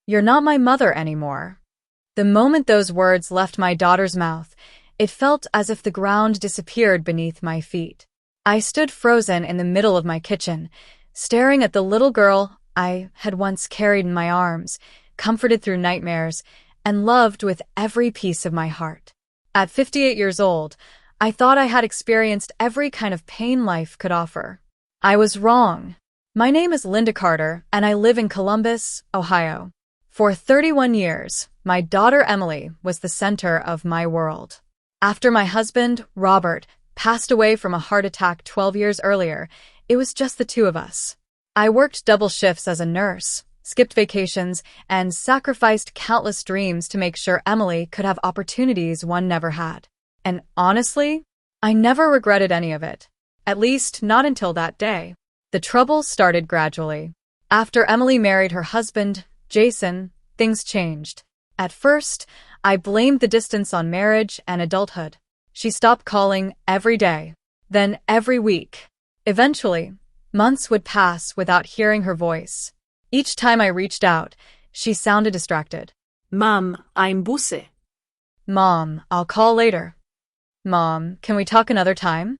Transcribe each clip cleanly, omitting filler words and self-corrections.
"You're not my mother anymore." The moment those words left my daughter's mouth, it felt as if the ground disappeared beneath my feet. I stood frozen in the middle of my kitchen, staring at the little girl I had once carried in my arms, comforted through nightmares, and loved with every piece of my heart. At 58 years old, I thought I had experienced every kind of pain life could offer. I was wrong. My name is Linda Carter, and I live in Columbus, Ohio. For 31 years, my daughter Emily was the center of my world. After my husband, Robert, passed away from a heart attack 12 years earlier, it was just the two of us. I worked double shifts as a nurse, skipped vacations, and sacrificed countless dreams to make sure Emily could have opportunities one never had. And honestly, I never regretted any of it. At least, not until that day. The trouble started gradually. After Emily married her husband, Jason, things changed. At first, I blamed the distance on marriage and adulthood. She stopped calling every day, then every week. Eventually, months would pass without hearing her voice. Each time I reached out, she sounded distracted. Mom, I'm busy. Mom, I'll call later. Mom, can we talk another time?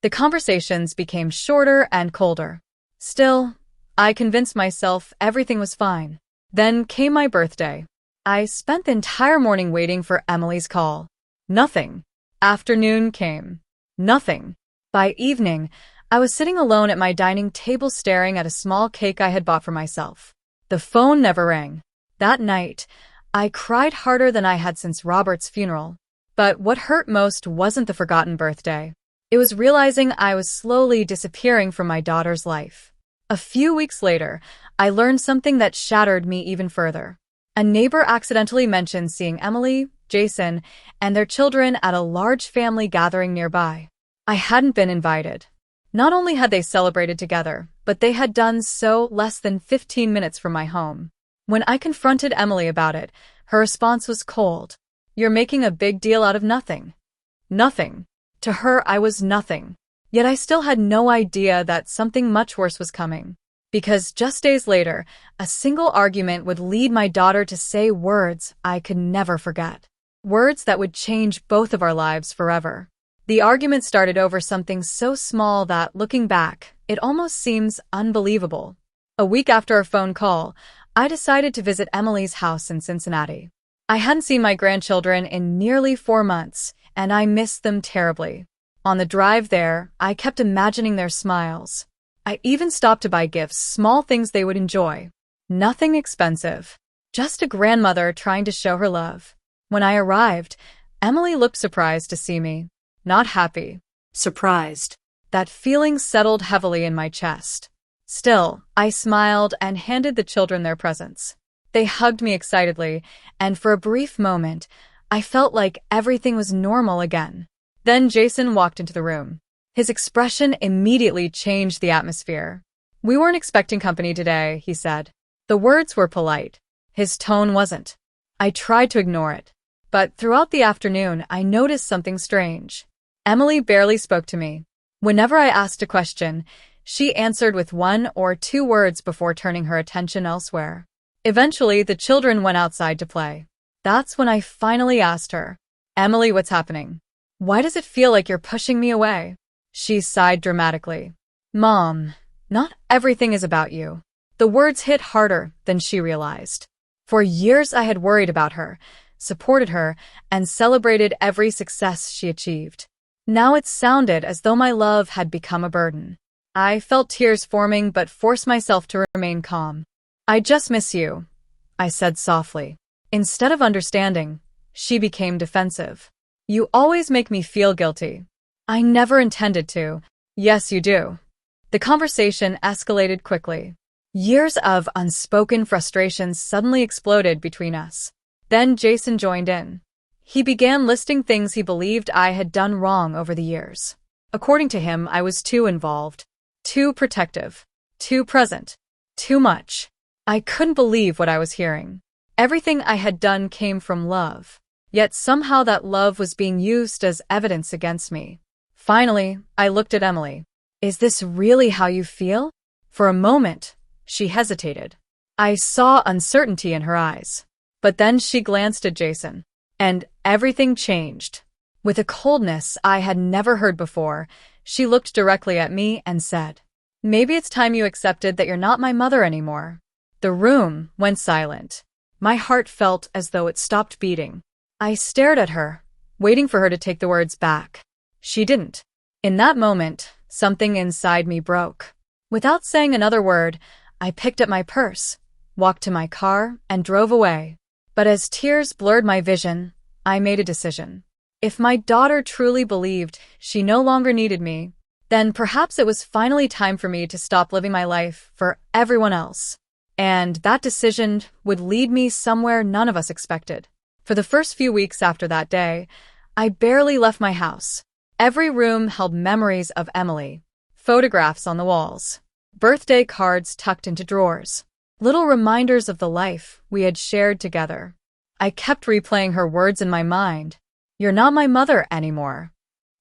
The conversations became shorter and colder. Still, I convinced myself everything was fine. Then came my birthday. I spent the entire morning waiting for Emily's call. Nothing. Afternoon came. Nothing. By evening, I was sitting alone at my dining table staring at a small cake I had bought for myself. The phone never rang. That night, I cried harder than I had since Robert's funeral. But what hurt most wasn't the forgotten birthday. It was realizing I was slowly disappearing from my daughter's life. A few weeks later, I learned something that shattered me even further. A neighbor accidentally mentioned seeing Emily, Jason, and their children at a large family gathering nearby. I hadn't been invited. Not only had they celebrated together, but they had done so less than 15 minutes from my home. When I confronted Emily about it, her response was cold. "You're making a big deal out of nothing." Nothing. To her, I was nothing. Yet I still had no idea that something much worse was coming. Because just days later, a single argument would lead my daughter to say words I could never forget. Words that would change both of our lives forever. The argument started over something so small that, looking back, it almost seems unbelievable. A week after a phone call, I decided to visit Emily's house in Cincinnati. I hadn't seen my grandchildren in nearly 4 months, and I missed them terribly. On the drive there, I kept imagining their smiles. I even stopped to buy gifts, small things they would enjoy. Nothing expensive. Just a grandmother trying to show her love. When I arrived, Emily looked surprised to see me. Not happy. Surprised. That feeling settled heavily in my chest. Still, I smiled and handed the children their presents. They hugged me excitedly, and for a brief moment, I felt like everything was normal again. Then Jason walked into the room. His expression immediately changed the atmosphere. "We weren't expecting company today," he said. The words were polite. His tone wasn't. I tried to ignore it. But throughout the afternoon, I noticed something strange. Emily barely spoke to me. Whenever I asked a question, she answered with 1 or 2 words before turning her attention elsewhere. Eventually, the children went outside to play. That's when I finally asked her, "Emily, what's happening? Why does it feel like you're pushing me away?" She sighed dramatically. "Mom, not everything is about you." The words hit harder than she realized. For years I had worried about her, supported her, and celebrated every success she achieved. Now it sounded as though my love had become a burden. I felt tears forming but forced myself to remain calm. "I just miss you," I said softly. Instead of understanding, she became defensive. "You always make me feel guilty." "I never intended to." "Yes, you do." The conversation escalated quickly. Years of unspoken frustrations suddenly exploded between us. Then Jason joined in. He began listing things he believed I had done wrong over the years. According to him, I was too involved, too protective, too present, too much. I couldn't believe what I was hearing. Everything I had done came from love, yet somehow that love was being used as evidence against me. Finally, I looked at Emily. "Is this really how you feel?" For a moment, she hesitated. I saw uncertainty in her eyes. But then she glanced at Jason, and everything changed. With a coldness I had never heard before, she looked directly at me and said, "Maybe it's time you accepted that you're not my mother anymore." The room went silent. My heart felt as though it stopped beating. I stared at her, waiting for her to take the words back. She didn't. In that moment, something inside me broke. Without saying another word, I picked up my purse, walked to my car, and drove away. But as tears blurred my vision, I made a decision. If my daughter truly believed she no longer needed me, then perhaps it was finally time for me to stop living my life for everyone else. And that decision would lead me somewhere none of us expected. For the first few weeks after that day, I barely left my house. Every room held memories of Emily, photographs on the walls, birthday cards tucked into drawers, little reminders of the life we had shared together. I kept replaying her words in my mind. "You're not my mother anymore."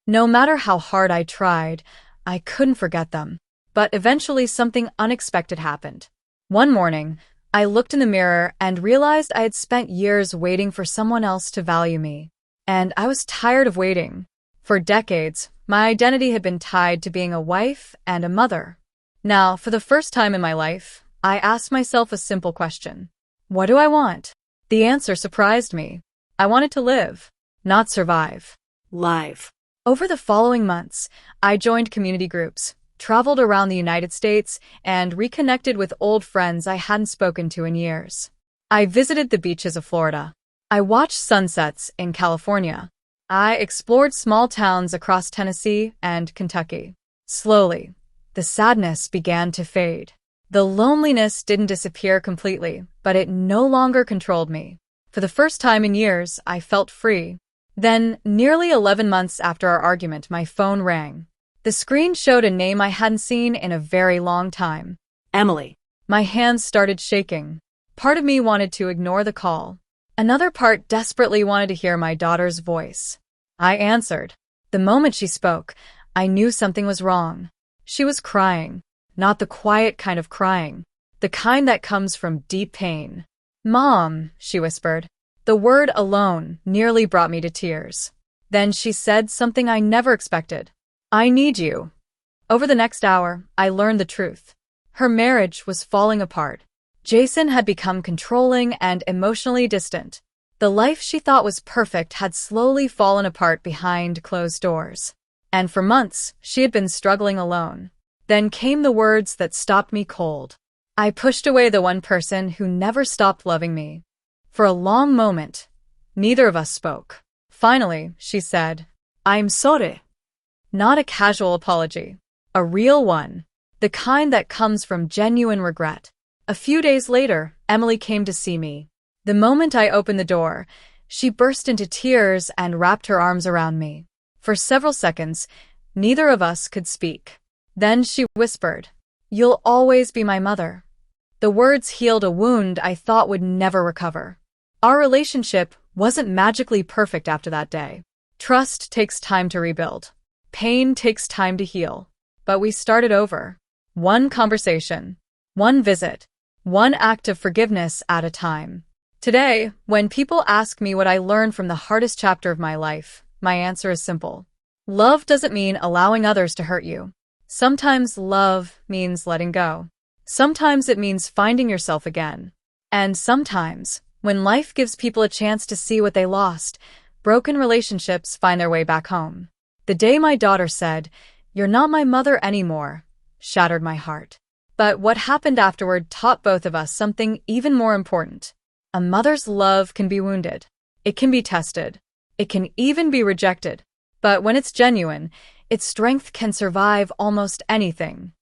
No matter how hard I tried, I couldn't forget them. But eventually something unexpected happened. One morning, I looked in the mirror and realized I had spent years waiting for someone else to value me. And I was tired of waiting. For decades, my identity had been tied to being a wife and a mother. Now, for the first time in my life, I asked myself a simple question. What do I want? The answer surprised me. I wanted to live, not survive. Live. Over the following months, I joined community groups, traveled around the United States, and reconnected with old friends I hadn't spoken to in years. I visited the beaches of Florida. I watched sunsets in California. I explored small towns across Tennessee and Kentucky. Slowly, the sadness began to fade. The loneliness didn't disappear completely, but it no longer controlled me. For the first time in years, I felt free. Then, nearly 11 months after our argument, my phone rang. The screen showed a name I hadn't seen in a very long time. Emily. My hands started shaking. Part of me wanted to ignore the call. Another part desperately wanted to hear my daughter's voice. I answered. The moment she spoke, I knew something was wrong. She was crying. Not the quiet kind of crying. The kind that comes from deep pain. "Mom," she whispered. The word alone nearly brought me to tears. Then she said something I never expected. "I need you." Over the next hour, I learned the truth. Her marriage was falling apart. Jason had become controlling and emotionally distant. The life she thought was perfect had slowly fallen apart behind closed doors. And for months, she had been struggling alone. Then came the words that stopped me cold. I pushed away the one person who never stopped loving me. For a long moment, neither of us spoke. Finally, she said, "I'm sorry." Not a casual apology. A real one. The kind that comes from genuine regret. A few days later, Emily came to see me. The moment I opened the door, she burst into tears and wrapped her arms around me. For several seconds, neither of us could speak. Then she whispered, "You'll always be my mother." The words healed a wound I thought would never recover. Our relationship wasn't magically perfect after that day. Trust takes time to rebuild. Pain takes time to heal. But we started over. One conversation, one visit, one act of forgiveness at a time. Today, when people ask me what I learned from the hardest chapter of my life, my answer is simple. Love doesn't mean allowing others to hurt you. Sometimes love means letting go. Sometimes it means finding yourself again. And sometimes, when life gives people a chance to see what they lost, broken relationships find their way back home. The day my daughter said, "You're not my mother anymore," shattered my heart. But what happened afterward taught both of us something even more important. A mother's love can be wounded. It can be tested. It can even be rejected. But when it's genuine, its strength can survive almost anything.